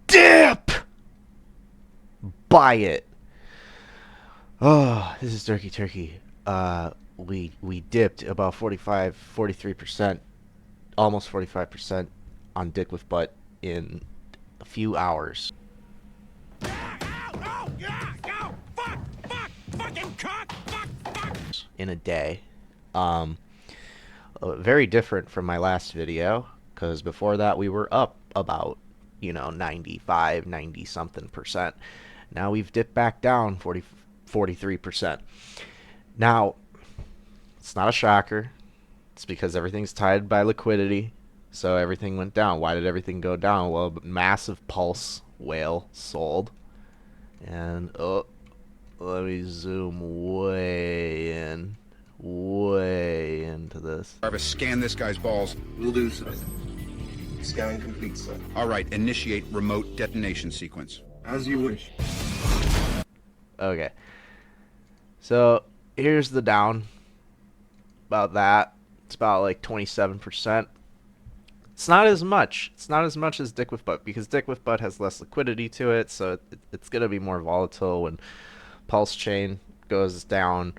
Dip! Buy it. Oh, this is turkey. We dipped about 43%, almost 45% on Dick with Butt in a few hours. In a day. Um, Very different from my last video, because before that we were up about, 95, 90 something percent. Now we've dipped back down 43%. Now, it's not a shocker. It's because everything's tied by liquidity. So everything went down. Why did everything go down? Well, massive pulse whale sold. And, let me zoom way into this. Jarvis, scan this guy's balls. Will do, sir. Scanning complete, sir. All right, initiate remote detonation sequence. As you wish. Okay. So, here's the down. About that. It's about like 27%. It's not as much. It's not as much as DickwifButt, because DickwifButt has less liquidity to it, so it's going to be more volatile when Pulsechain goes down.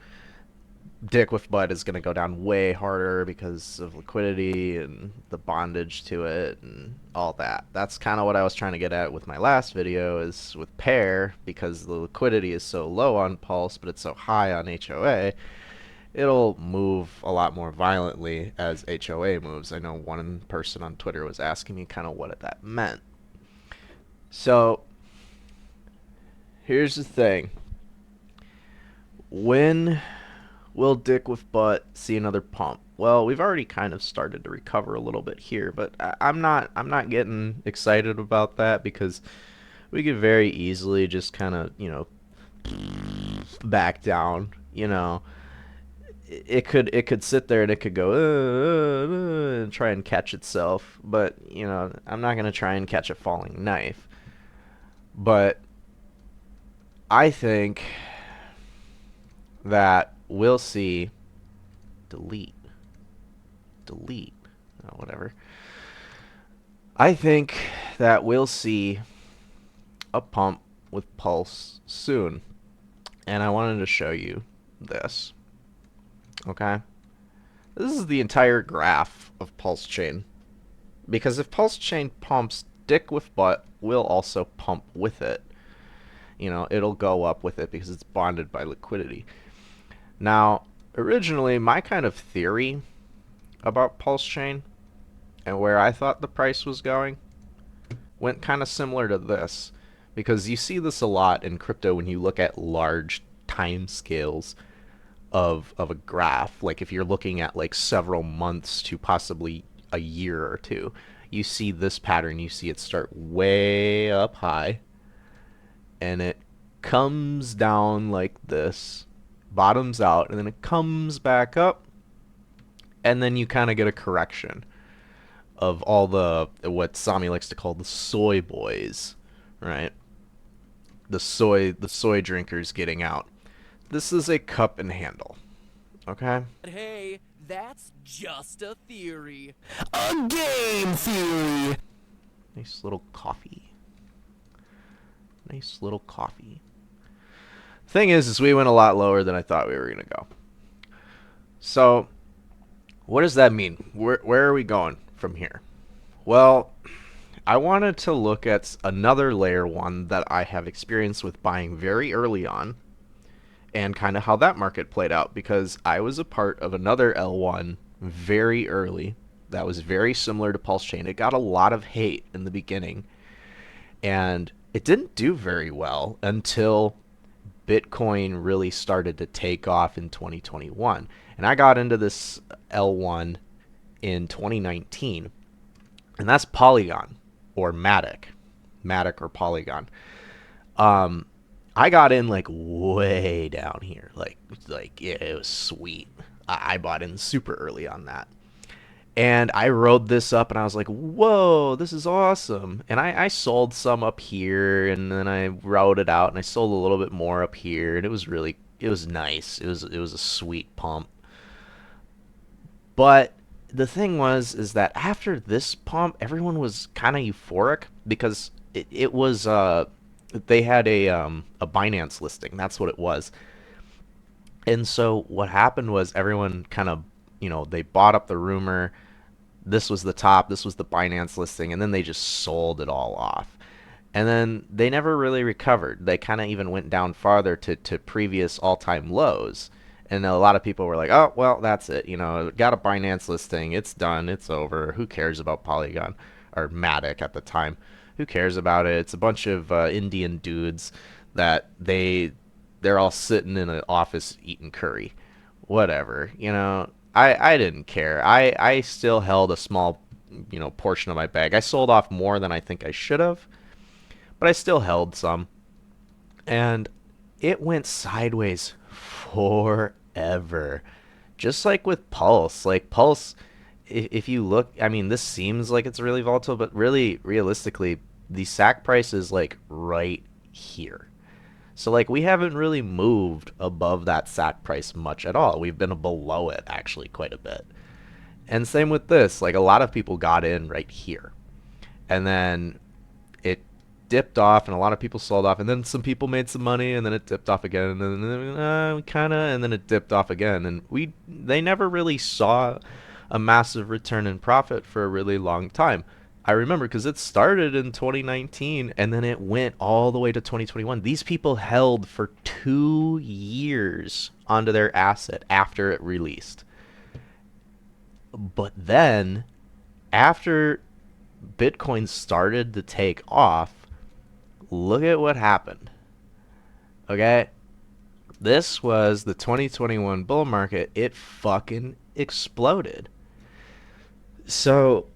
DickwifButt is going to go down way harder because of liquidity and the bondage to it and all that. That's kind of what I was trying to get at with my last video, is with pair, because the liquidity is so low on Pulse, but it's so high on HOA, it'll move a lot more violently as HOA moves. I know one person on Twitter was asking me kind of what that meant. So, here's the thing. When will DickwifButt see another pump? Well, we've already kind of started to recover a little bit here, but I'm not getting excited about that, because we could very easily just kind of, back down, It could sit there and it could go and try and catch itself, but I'm not gonna try and catch a falling knife. But I think that we'll see delete, whatever. I think that we'll see a pump with Pulse soon, and I wanted to show you this. Okay, this is the entire graph of Pulsechain, because if Pulsechain pumps, DickwifButt will also pump with it. It'll go up with it because it's bonded by liquidity. Now, originally, my kind of theory about Pulsechain and where I thought the price was going went kind of similar to this, because you see this a lot in crypto when you look at large time scales of a graph. Like if you're looking at like several months to possibly a year or two, you see this pattern. You see it start way up high, and it comes down like this, bottoms out, and then it comes back up, and then you kind of get a correction of all the, what Sami likes to call the soy boys, right? The soy drinkers getting out. This is a cup and handle, okay? Hey, that's just a theory. A game theory! Nice little coffee. Nice little coffee. Thing is we went a lot lower than I thought we were going to go. So, what does that mean? Where are we going from here? Well, I wanted to look at another layer one that I have experience with buying very early on, and kind of how that market played out, because I was a part of another L1 very early that was very similar to Pulsechain. It got a lot of hate in the beginning, and it didn't do very well until Bitcoin really started to take off in 2021. And I got into this L1 in 2019, and that's Polygon or Matic or Polygon. I got in like way down here, like yeah, it was sweet. I bought in super early on that, and I rode this up, and I was like, whoa, this is awesome. And I sold some up here, and then I rode it out, and I sold a little bit more up here, and it was nice. It was a sweet pump. But the thing was is that after this pump, everyone was kind of euphoric because it was they had a Binance listing. That's what it was. And so what happened was everyone kind of, they bought up the rumor. This was the top, this was the Binance listing, and then they just sold it all off. And then they never really recovered. They kind of even went down farther to previous all-time lows. And a lot of people were like, oh, well, that's it. Got a Binance listing. It's done. It's over. Who cares about Polygon or Matic at the time? Who cares about it? It's a bunch of Indian dudes that they're all sitting in an office eating curry. Whatever. I didn't care. I still held a small, portion of my bag. I sold off more than I think I should have, but I still held some. And it went sideways forever. Just like with Pulse. Like Pulse, if you look, I mean, this seems like it's really volatile, but really, realistically, the SAC price is like right here. So like we haven't really moved above that SAC price much at all. We've been below it actually quite a bit. And same with this, like a lot of people got in right here. And then it dipped off and a lot of people sold off and then some people made some money and then it dipped off again and then and then it dipped off again and they never really saw a massive return in profit for a really long time. I remember because it started in 2019 and then it went all the way to 2021. These people held for 2 years onto their asset after it released. But then after Bitcoin started to take off, look at what happened. Okay? This was the 2021 bull market. It fucking exploded. So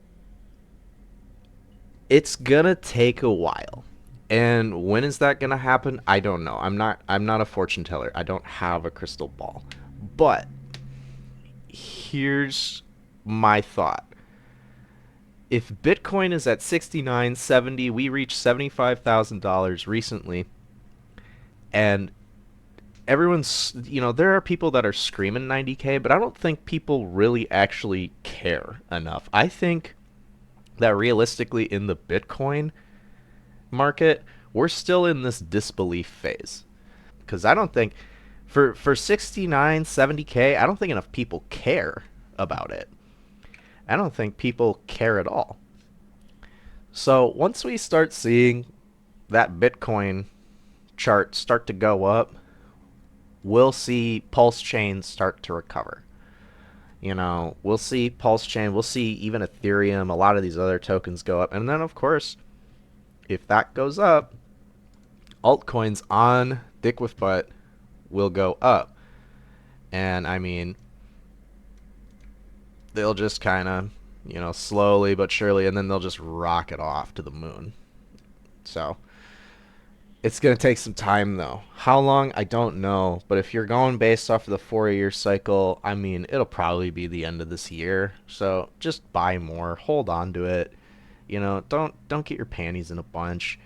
it's gonna take a while. And when is that gonna happen? I don't know. I'm not a fortune teller. I don't have a crystal ball. But here's my thought. If Bitcoin is at 69, 70, we reached $75,000 recently, and everyone's, there are people that are screaming 90K, but I don't think people really actually care enough. I think that realistically in the Bitcoin market, we're still in this disbelief phase. Because I don't think, for 69, 70K, I don't think enough people care about it. I don't think people care at all. So once we start seeing that Bitcoin chart start to go up, we'll see Pulsechain start to recover. We'll see Pulsechain, we'll see even Ethereum, a lot of these other tokens go up. And then, of course, if that goes up, altcoins on DickwifButt will go up. And, I mean, they'll just kind of, slowly but surely, and then they'll just rocket off to the moon. So it's going to take some time, though. How long? I don't know. But if you're going based off of the 4-year cycle, I mean, it'll probably be the end of this year. So just buy more. Hold on to it. Don't get your panties in a bunch.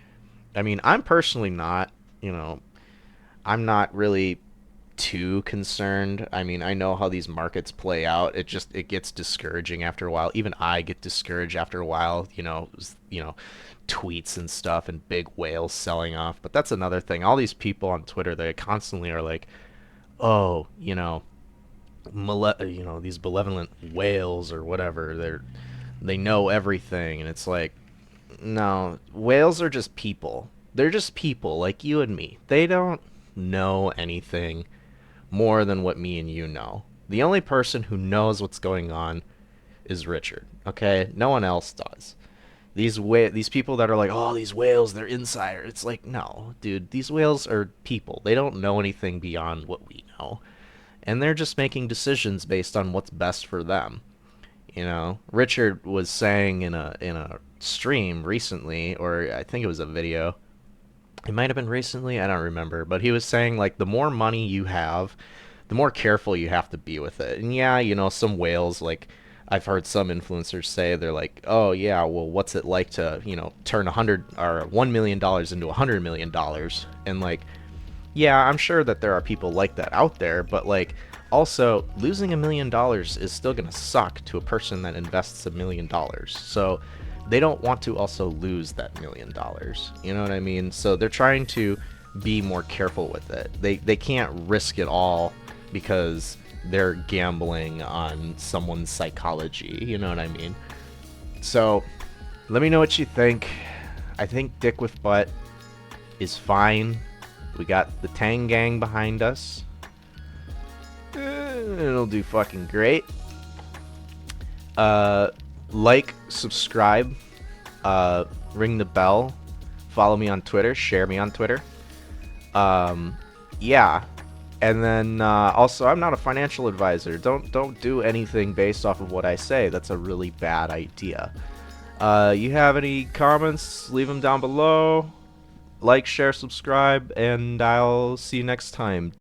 I mean, I'm personally not, I'm not really too concerned. I mean, I know how these markets play out. It gets discouraging after a while. Even I get discouraged after a while, tweets and stuff and big whales selling off. But that's another thing. All these people on Twitter, they constantly are like, oh, these malevolent whales or whatever. They know everything, and it's like, no, whales are just people. They're just people like you and me. They don't know anything more than what me and you know. The only person who knows what's going on is Richard. Okay, no one else does. These people that are like, oh, these whales, they're insiders. It's like, no, dude, these whales are people. They don't know anything beyond what we know, and they're just making decisions based on what's best for them. Richard was saying in a stream recently, or I think it was a video. It might have been recently, I don't remember, but he was saying like the more money you have, the more careful you have to be with it. And yeah, some whales, like I've heard some influencers say, they're like, oh yeah, well, what's it like to turn $1 million into $100 million? And like, yeah, I'm sure that there are people like that out there, but like Also, losing $1 million is still gonna suck to a person that invests $1 million. So they don't want to also lose that $1 million. You know what I mean? So they're trying to be more careful with it. They can't risk it all because they're gambling on someone's psychology. You know what I mean? So let me know what you think. I think DickwifButt is fine. We got the Tang Gang behind us. It'll do fucking great. Like, subscribe, ring the bell, follow me on Twitter, share me on Twitter. Yeah. And then also, I'm not a financial advisor. Don't do anything based off of what I say. That's a really bad idea. You have any comments? Leave them down below. Like, share, subscribe, and I'll see you next time.